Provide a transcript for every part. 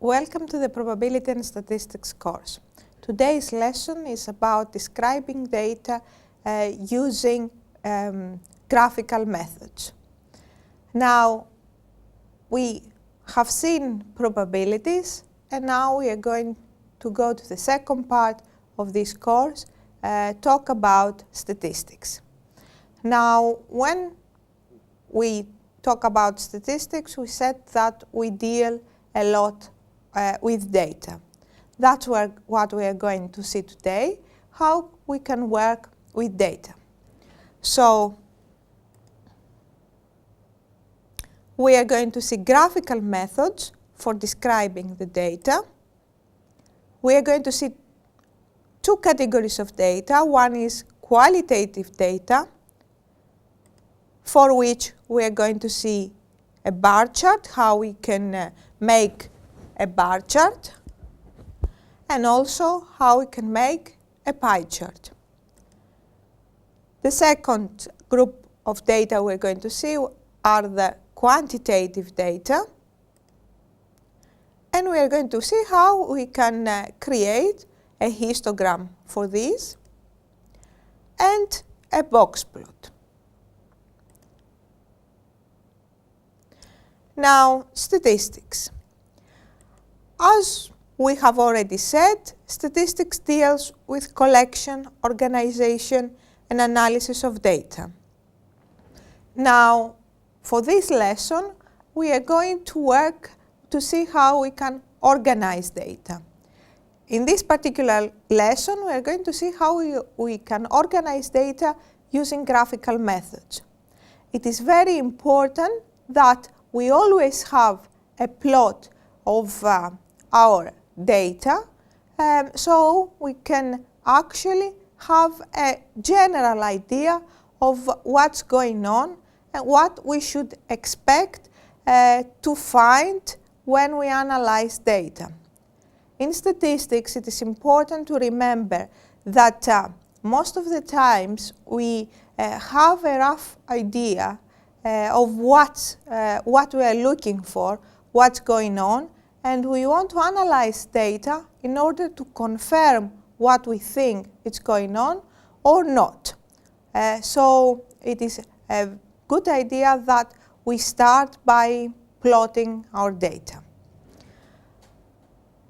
Welcome to the Probability and Statistics course. Today's lesson is about describing data using graphical methods. Now, we have seen probabilities, and now we are going to go to the second part of this course, talk about statistics. Now, when we talk about statistics, we said that we deal a lot with data. That's what we are going to see today, how we can work with data. So, we are going to see graphical methods for describing the data. We are going to see two categories of data. One is qualitative data, for which we are going to see a bar chart, how we can make a bar chart, and also how we can make a pie chart. The second group of data we're going to see are the quantitative data, and we are going to see how we can create a histogram for this and a box plot. Now, statistics. As we have already said, statistics deals with collection, organization, and analysis of data. Now, for this lesson, we are going to work to see how we can organize data. In this particular lesson, we are going to see how we can organize data using graphical methods. It is very important that we always have a plot of our data, so we can actually have a general idea of what's going on and what we should expect to find when we analyze data. In statistics, it is important to remember that most of the times we have a rough idea of what we are looking for, what's going on, and we want to analyze data in order to confirm what we think is going on or not. So it is a good idea that we start by plotting our data.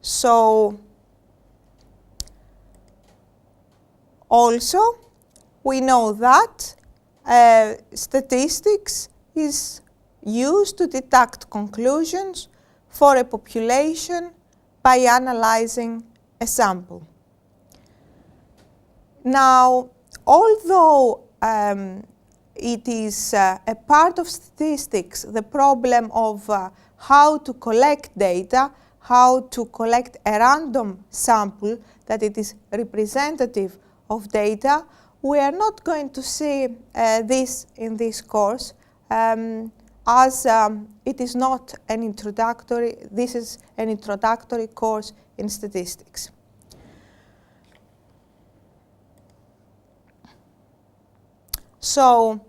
So also we know that statistics is used to deduct conclusions for a population by analyzing a sample. Now, although it is a part of statistics, the problem of how to collect data, how to collect a random sample that it is representative of data, we are not going to see this in this course, as it is not an introductory, this is an introductory course in statistics. So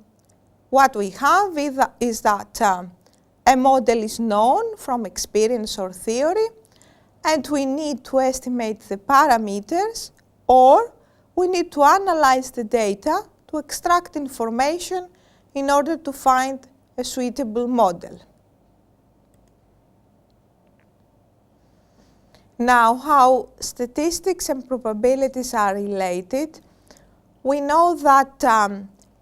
what we have is that a model is known from experience or theory, and we need to estimate the parameters, or we need to analyze the data to extract information in order to find a suitable model. Now, how statistics and probabilities are related, we know that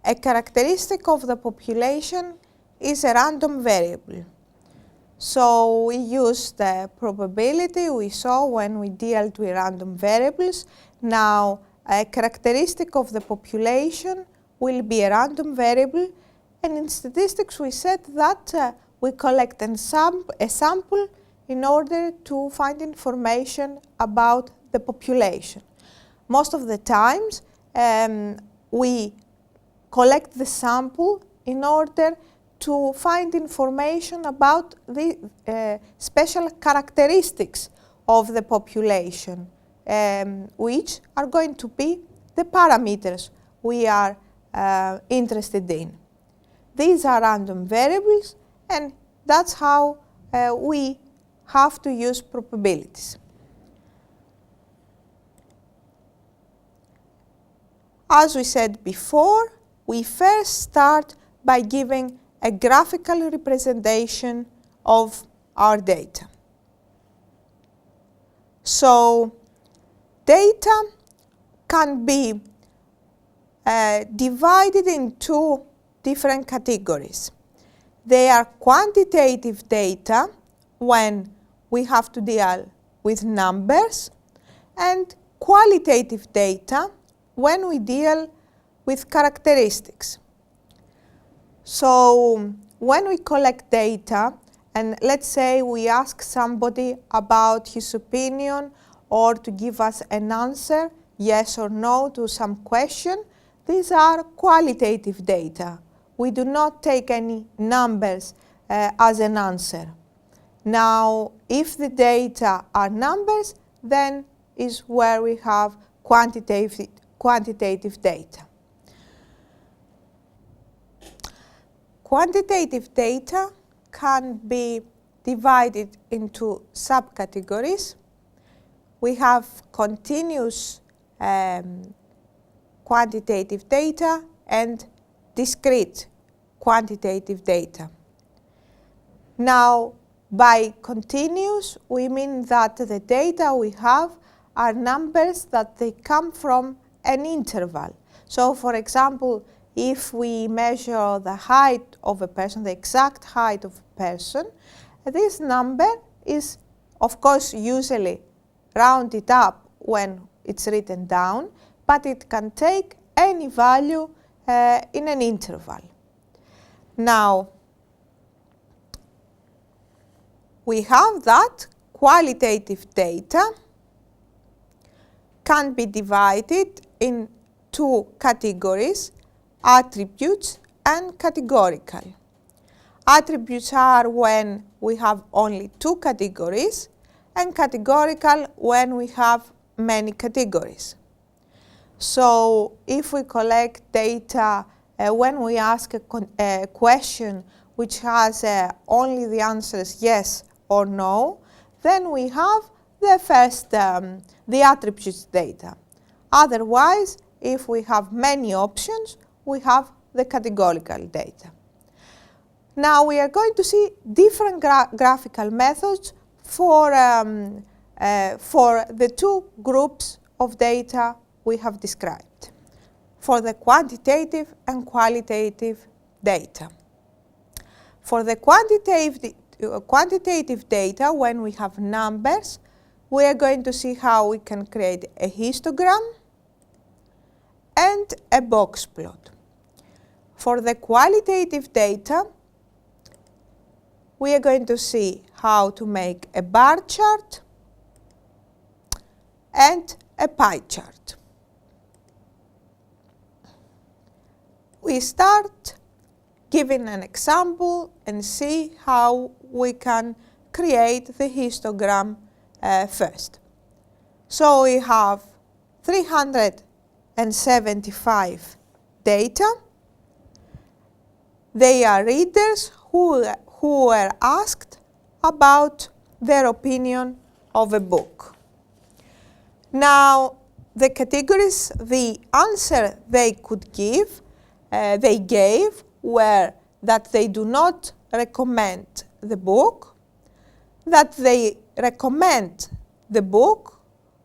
a characteristic of the population is a random variable. So we use the probability we saw when we dealt with random variables. Now, a characteristic of the population will be a random variable, and in statistics we said that we collect a sample in order to find information about the population. Most of the times we collect the sample in order to find information about the special characteristics of the population, which are going to be the parameters we are interested in. These are random variables, and that's how we have to use probabilities. As we said before, we first start by giving a graphical representation of our data. So, data can be divided in two different categories. They are quantitative data, when we have to deal with numbers, and qualitative data, when we deal with characteristics. So, when we collect data, and let's say we ask somebody about his opinion or to give us an answer, yes or no, to some question, these are qualitative data. We do not take any numbers as an answer. Now, if the data are numbers, then is where we have quantitative data. Quantitative data can be divided into subcategories. We have continuous quantitative data and discrete quantitative data. Now, by continuous, we mean that the data we have are numbers that they come from an interval. So, for example, if we measure the height of a person, the exact height of a person, this number is, of course, usually rounded up when it's written down, but it can take any value in an interval. Now, we have that qualitative data can be divided in two categories, attributes and categorical. Attributes are when we have only two categories, and categorical when we have many categories. So, if we collect data when we ask a question which has only the answers yes or no, then we have the first, the attributes data. Otherwise, if we have many options, we have the categorical data. Now we are going to see different graphical methods for the two groups of data we have described, for the quantitative and qualitative data. For the quantitative data, when we have numbers, we are going to see how we can create a histogram and a box plot. For the qualitative data, we are going to see how to make a bar chart and a pie chart. We start giving an example and see how we can create the histogram first. So we have 375 data. They are readers who were asked about their opinion of a book. Now, the categories, the answer they could give, they gave were that they do not recommend the book, that they recommend the book,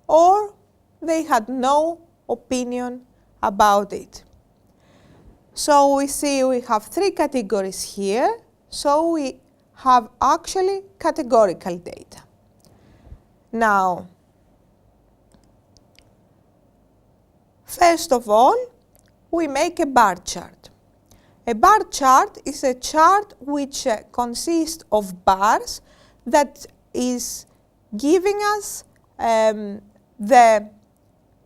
or they had no opinion about it. So we see we have three categories here, so we have actually categorical data. Now, first of all, we make a bar chart. A bar chart is a chart which consists of bars that is giving us the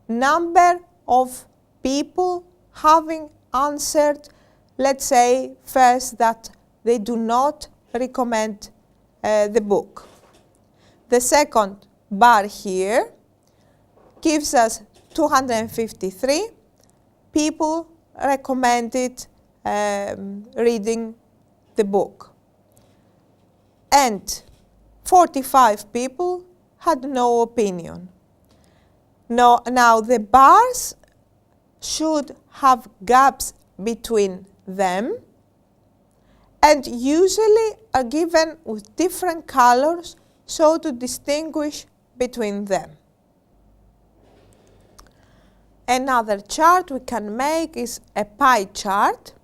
number of people having answered, let's say, first that they do not recommend the book. The second bar here gives us 253 people recommended reading the book. And 45 people had no opinion. Now the bars should have gaps between them and usually are given with different colors so to distinguish between them. Another chart we can make is a pie chart.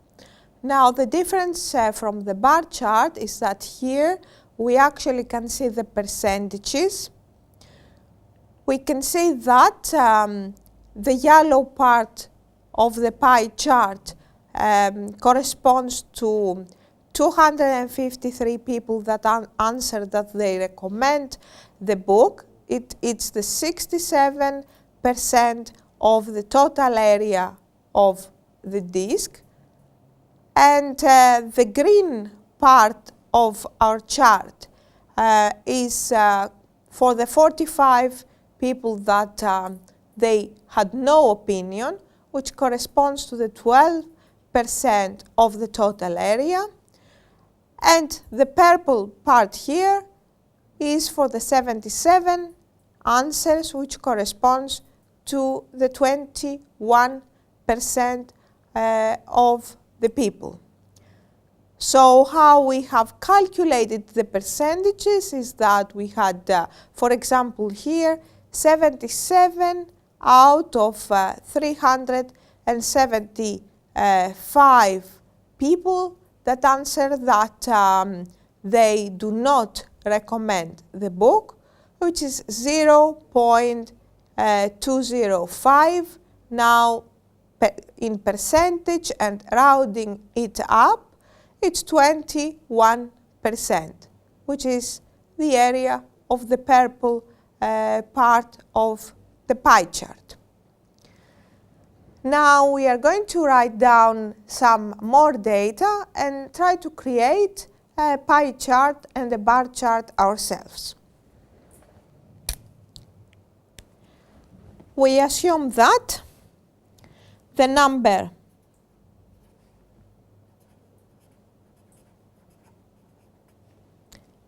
Now the difference from the bar chart is that here we actually can see the percentages. We can see that the yellow part of the pie chart corresponds to 253 people that answered that they recommend the book. It's the 67% of the total area of the disc. And the green part of our chart is for the 45 people that they had no opinion, which corresponds to the 12% of the total area. And the purple part here is for the 77 answers, which corresponds to the 21% of the people. So how we have calculated the percentages is that we had, for example, here 77 out of 375 people that answer that they do not recommend the book, which is 0.205 now in percentage, and rounding it up, it's 21%, which is the area of the purple part of the pie chart. Now we are going to write down some more data and try to create a pie chart and a bar chart ourselves. We assume that the number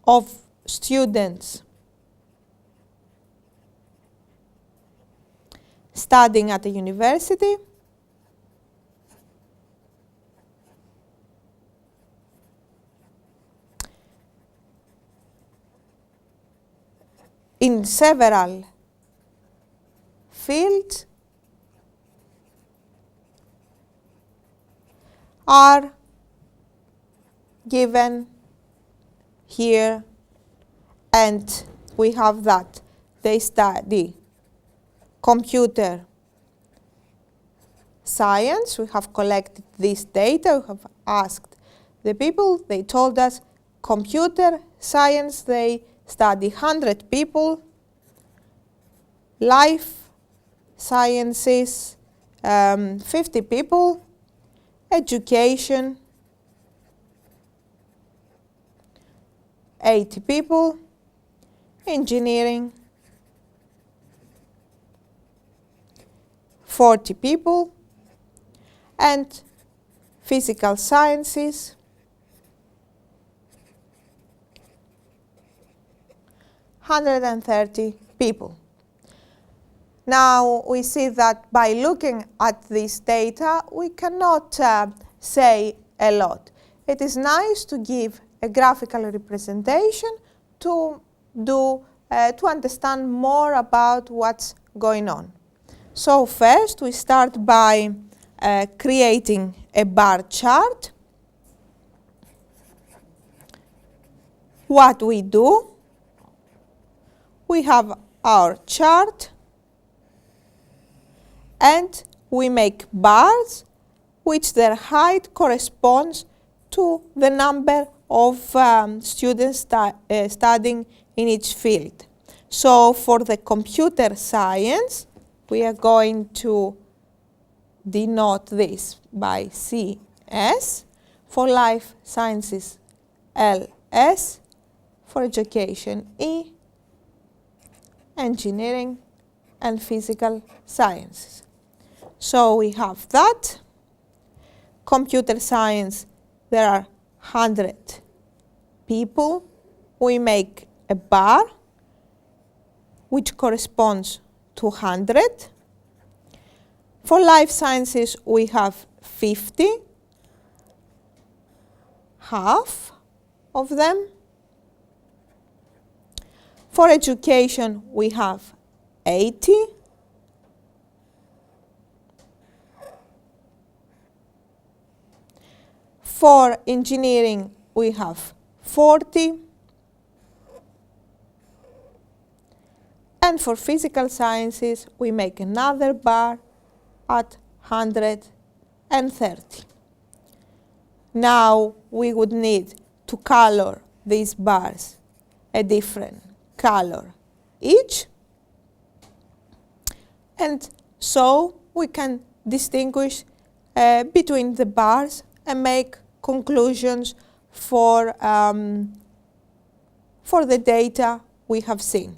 of students studying at a university in several fields are given here, and we have that they study computer science. We have collected this data, we have asked the people, they told us computer science, they study 100 people, life sciences 50 people, education 80 people, engineering 40 people, and physical sciences 130 people. Now we see that by looking at this data we cannot say a lot. It is nice to give a graphical representation to understand more about what's going on. So first we start by creating a bar chart. What we do, we have our chart and we make bars which their height corresponds to the number of students studying in each field. So for the computer science, we are going to denote this by CS, for life sciences LS, for education E, engineering and physical sciences. So we have that. Computer science, there are 100 people. We make a bar, which corresponds to 100. For life sciences, we have 50, half of them. For education, we have 80. For engineering, we have 40. And for physical sciences, we make another bar at 130. Now we would need to color these bars a different color each. And so we can distinguish between the bars and make conclusions for the data we have seen.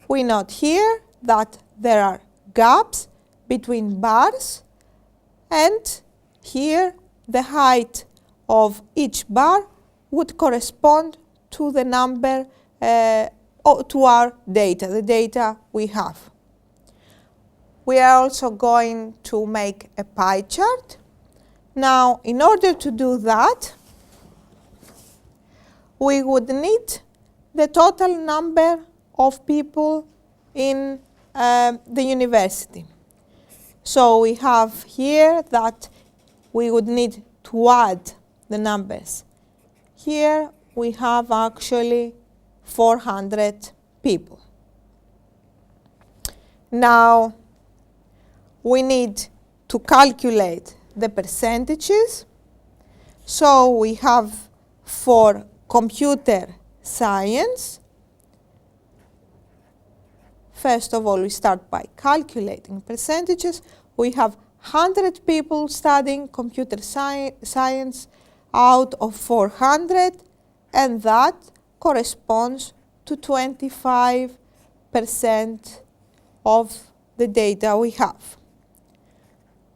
We note here that there are gaps between bars, and here the height of each bar would correspond to the number, to our data, the data we have. We are also going to make a pie chart. Now, in order to do that, we would need the total number of people in the university. So we have here that we would need to add the numbers. Here we have actually 400 people. Now we need to calculate the percentages. So we have for computer science, first of all, we start by calculating percentages. We have 100 people studying computer science out of 400, and that corresponds to 25% of the data we have.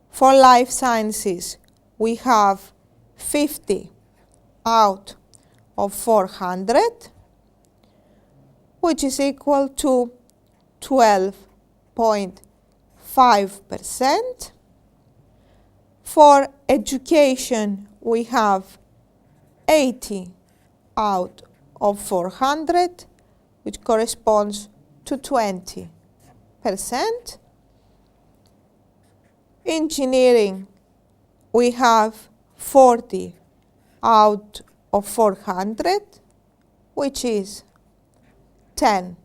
For life sciences, we have 50 out of 400, which is equal to 12.5%. For education, we have 80 out of 400, which corresponds to 20%. Engineering, we have 40 out of 400, which is 10%.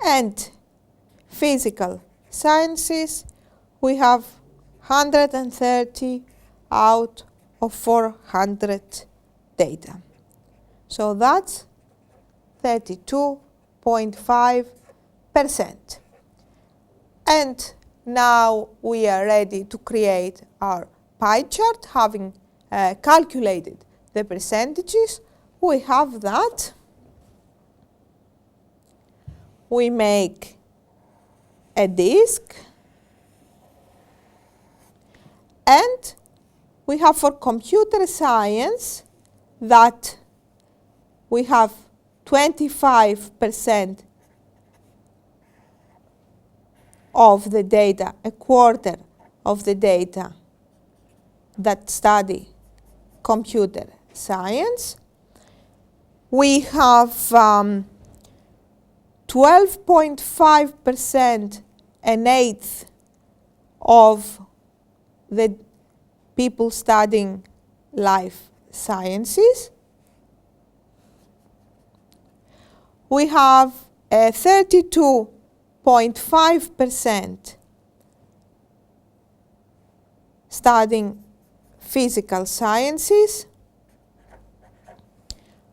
And physical sciences, we have 130 out of 400 data. So that's 32.5%. And now we are ready to create our pie chart, having calculated the percentages. We have that. We make a disk, and we have for computer science that we have 25% of the data, a quarter of the data that study computer science. We have 12.5%, an eighth of the people studying life sciences. We have 32.5% studying physical sciences.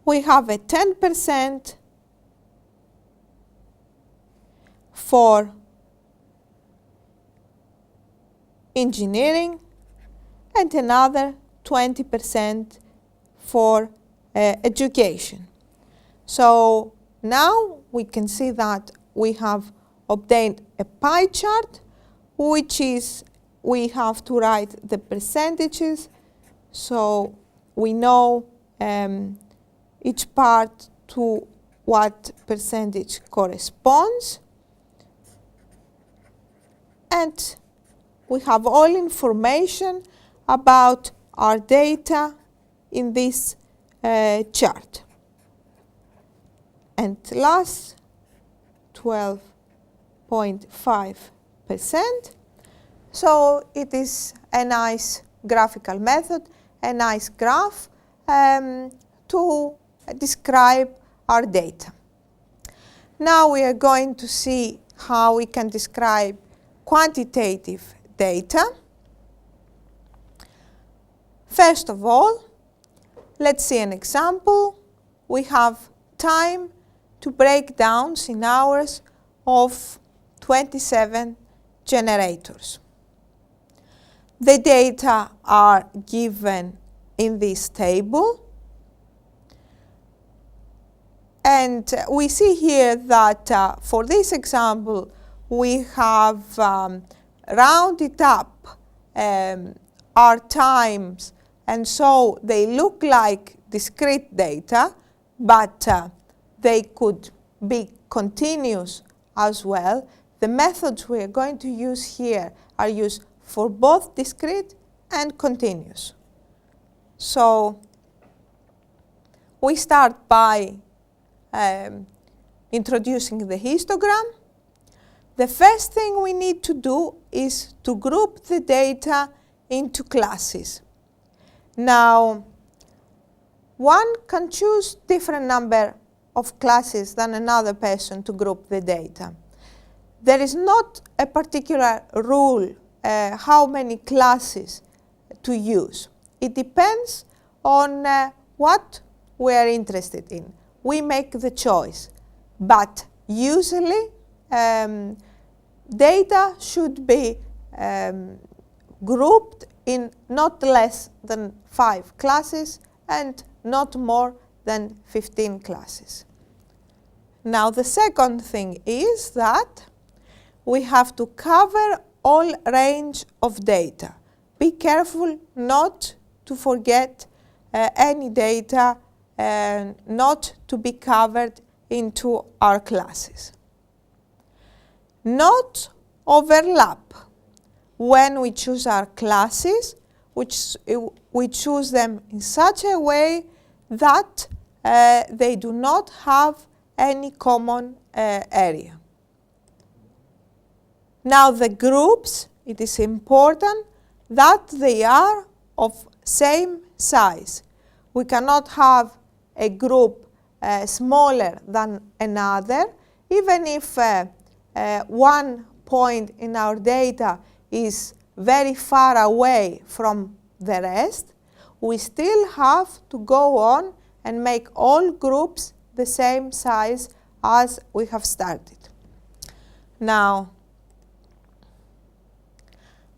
We have a 10% for engineering, and another 20% for education. So now we can see that we have obtained a pie chart, which is we have to write the percentages. So we know each part to what percentage corresponds. And we have all information about our data in this chart. And last, 12.5%. So it is a nice graphical method, a nice graph to describe our data. Now we are going to see how we can describe quantitative data. First of all, let's see an example. We have time to break down in hours of 27 generators. The data are given in this table. And we see here that for this example, we have rounded up our times, and so they look like discrete data, but they could be continuous as well. The methods we are going to use here are used for both discrete and continuous. So we start by introducing the histogram. The first thing we need to do is to group the data into classes. Now, one can choose different number of classes than another person to group the data. There is not a particular rule how many classes to use. It depends on what we are interested in. We make the choice, but usually data should be grouped in not less than 5 classes and not more than 15 classes. Now the second thing is that we have to cover all range of data. Be careful not to forget any data not to be covered into our classes. Not overlap. When we choose our classes, we choose them in such a way that they do not have any common area. Now the groups, it is important that they are of same size. We cannot have a group smaller than another, even if one point in our data is very far away from the rest, we still have to go on and make all groups the same size as we have started. Now,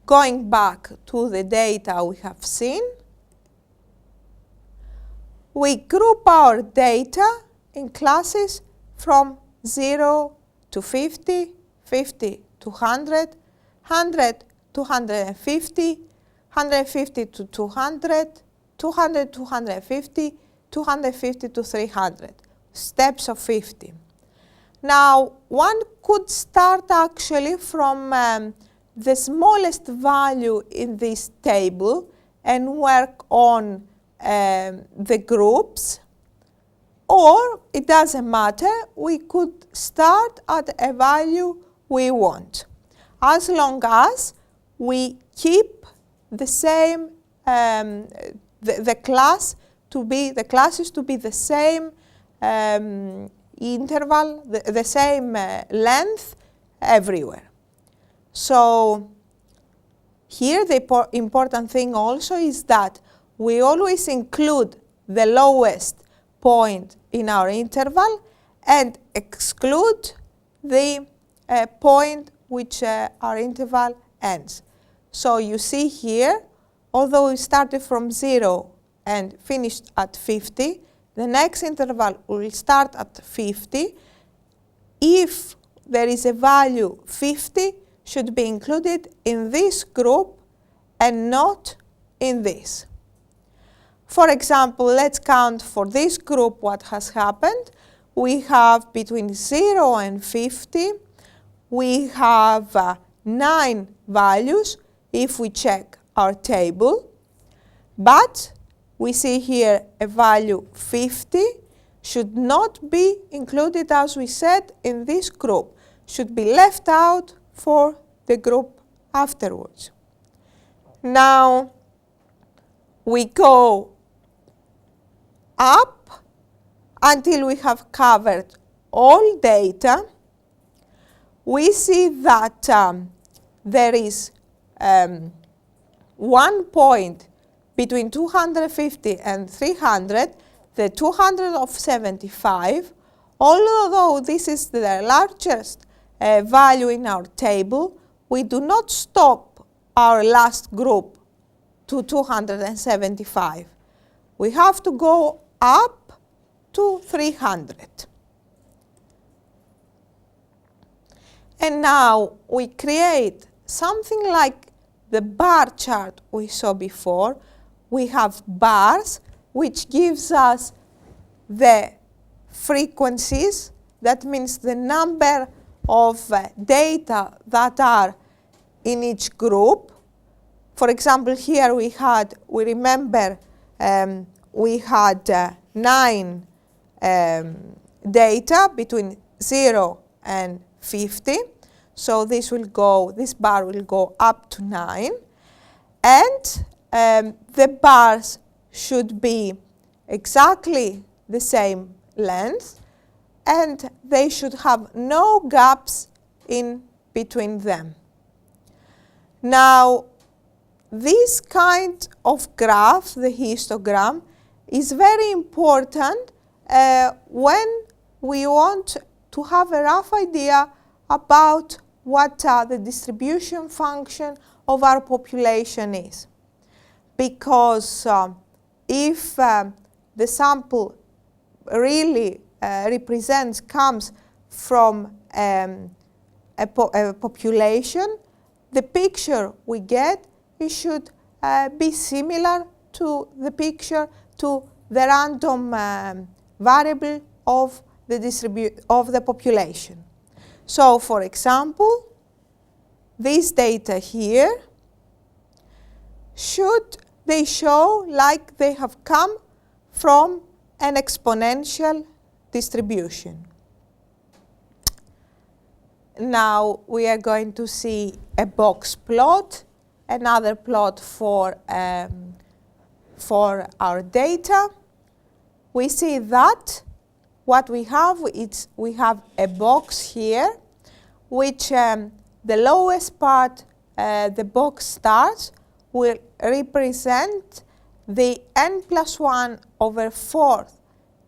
going back to the data we have seen, we group our data in classes from 0 to 50, 50 to 100, 100 to 150, 150 to 200, 200 to 150, 250 to 300, steps of 50. Now, one could start actually from the smallest value in this table and work on the groups, or it doesn't matter, we could start at a value we want, as long as we keep the same, the classes to be the same interval, the same length everywhere. So here the important thing also is that we always include the lowest point in our interval and exclude the point which our interval ends. So you see here, although we started from 0 and finished at 50, the next interval will start at 50. If there is a value 50, should be included in this group and not in this. For example, let's count for this group what has happened. We have between 0 and 50. We have 9 values if we check our table. But we see here a value 50 should not be included, as we said, in this group. Should be left out for the group afterwards. Now we go up until we have covered all data. We see that there is 1 point between 250 and 300, the 275. Although this is the largest value in our table, we do not stop our last group to 275. We have to go up to 300. And now we create something like the bar chart we saw before. We have bars, which gives us the frequencies. That means the number of data that are in each group. For example, here we had 9 data between 0 and 50. So this bar will go up to 9. And the bars should be exactly the same length, and they should have no gaps in between them. Now, this kind of graph, the histogram, is very important when we want to have a rough idea about what the distribution function of our population is. Because if the sample really comes from a population, the picture we get, it should be similar to the picture to the random variable of the population. So, for example, this data here they show like they have come from an exponential distribution. Now we are going to see a box plot, another plot for our data. We see that what we have is we have a box here, which the lowest part the box starts will represent the n+1/4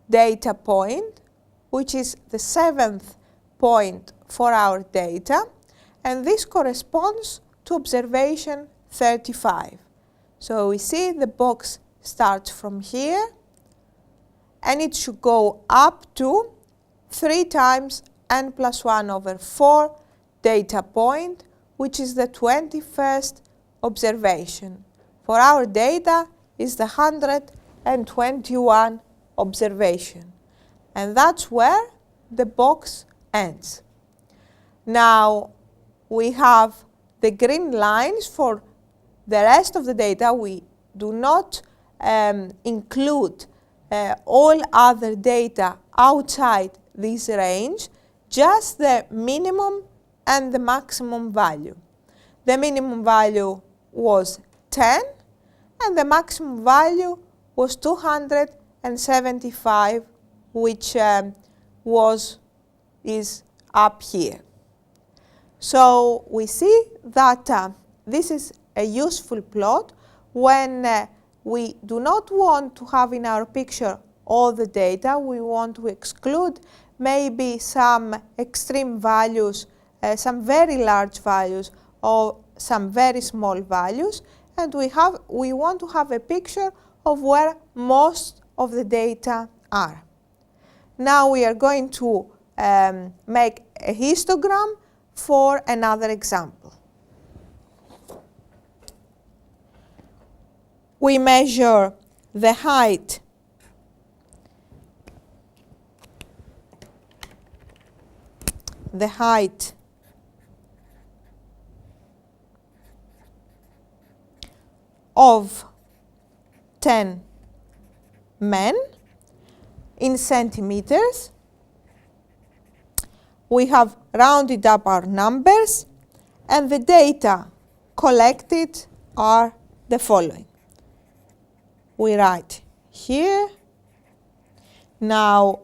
data point, which is the 7th point for our data, and this corresponds to observation 35. So we see the box starts from here, and it should go up to 3 times n+1/4 data point, which is the 21st observation. For our data is the 121 observation, and that's where the box ends. Now we have the green lines for the rest of the data. We do not include all other data outside this range, just the minimum and the maximum value. The minimum value was 10 and the maximum value was 275, which is up here. So we see that this is a useful plot when we do not want to have in our picture all the data. We want to exclude maybe some extreme values, some very large values, or some very small values, and we want to have a picture of where most of the data are. Now we are going to make a histogram for another example. We measure the height of 10 men in centimeters. We have rounded up our numbers, and the data collected are the following. We write here. Now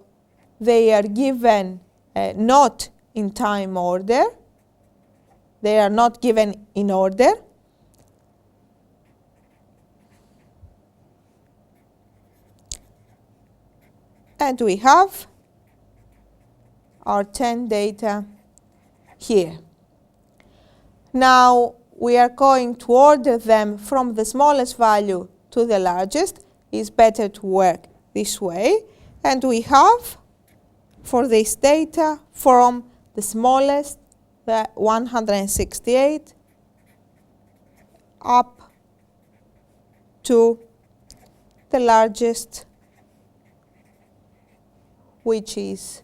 they are given not in time order. They are not given in order. And we have our 10 data here. Now we are going to order them from the smallest value to the largest. It's better to work this way. And we have, for this data, from the smallest, the 168, up to the largest, which is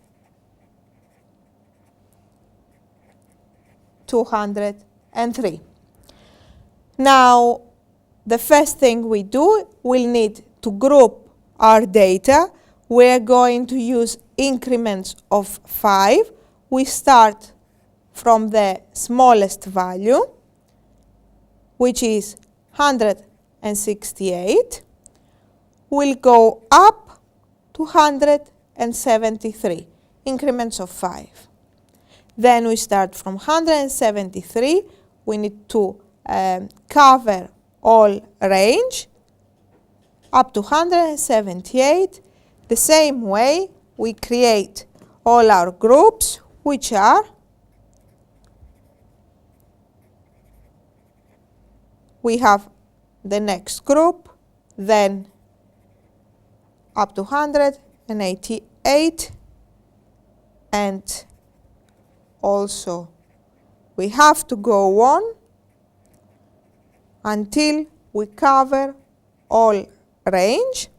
203. Now, the first thing we do, we'll need to group our data. We're going to use increments of 5. We start from the smallest value, which is 168. We'll go up to 173, increments of 5. Then we start from 173. We need to cover all range up to 178. The same way we create all our groups, which are we have the next group, then up to 188, and also we have to go on until we cover all range.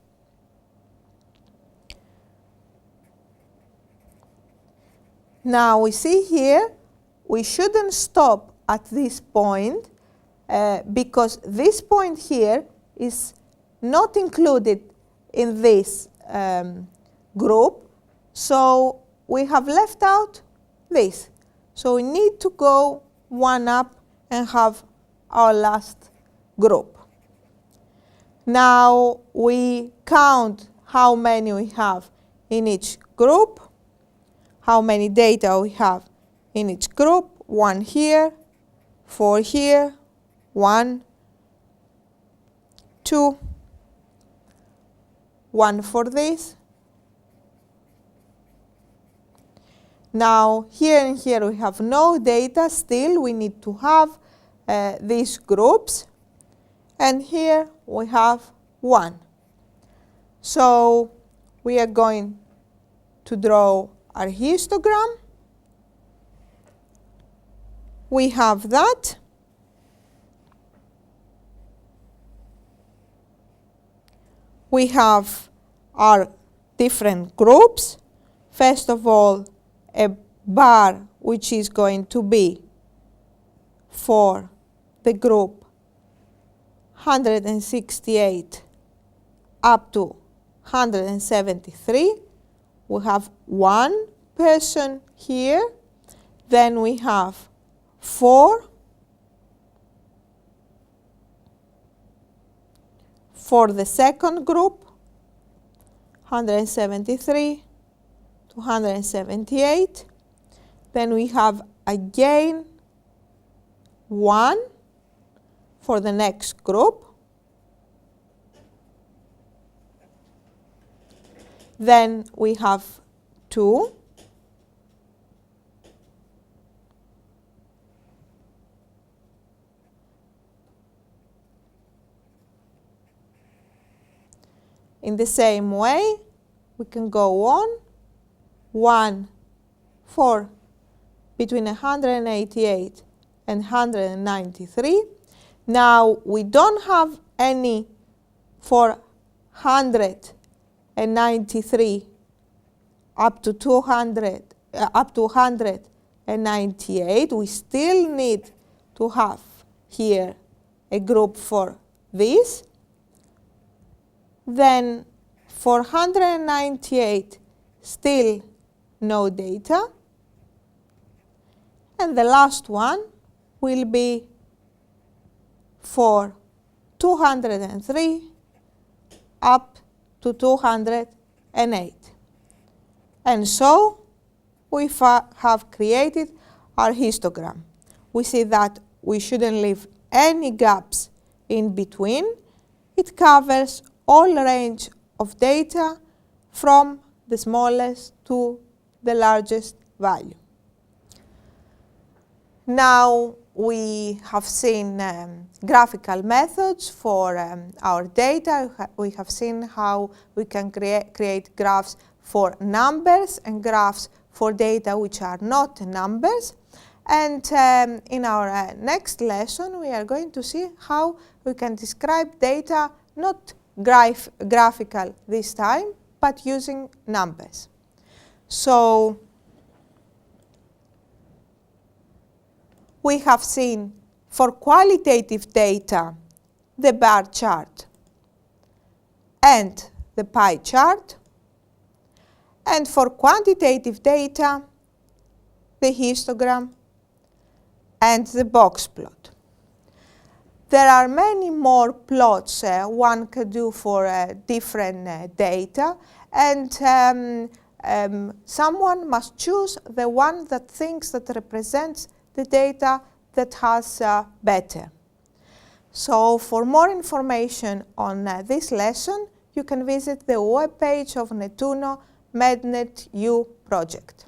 Now we see here, we shouldn't stop at this point because this point here is not included in this group, so we have left out this. So we need to go one up and have our last group. Now we count how many we have in each group, how many data we have in each group. 1 here, 4 here, 1, 2, 1 for this. Now here and here we have no data, still we need to have these groups, and here we have 1. So we are going to draw our histogram. We have that. We have our different groups. First of all, a bar which is going to be for the group 168 up to 173. We have 1 person here. Then we have 4 for the second group, 173 to 178. Then we have again 1 for the next group. Then we have 2. In the same way, we can go on. 1 for between 188 and 193. Now we don't have any for 193 up to 198, we still need to have here a group for this. Then for 198, still no data. And the last one will be for 203 up to 208. And so we have created our histogram. We see that we shouldn't leave any gaps in between. It covers all range of data from the smallest to the largest value. Now we have seen graphical methods for our data. We have seen how we can create graphs for numbers and graphs for data which are not numbers. And in our next lesson, we are going to see how we can describe data not graphical this time, but using numbers. So we have seen for qualitative data the bar chart and the pie chart, and for quantitative data the histogram and the box plot. There are many more plots one could do for different data, and someone must choose the one that thinks that represents the data that has better. So for more information on this lesson, you can visit the webpage of Netuno MedNet U project.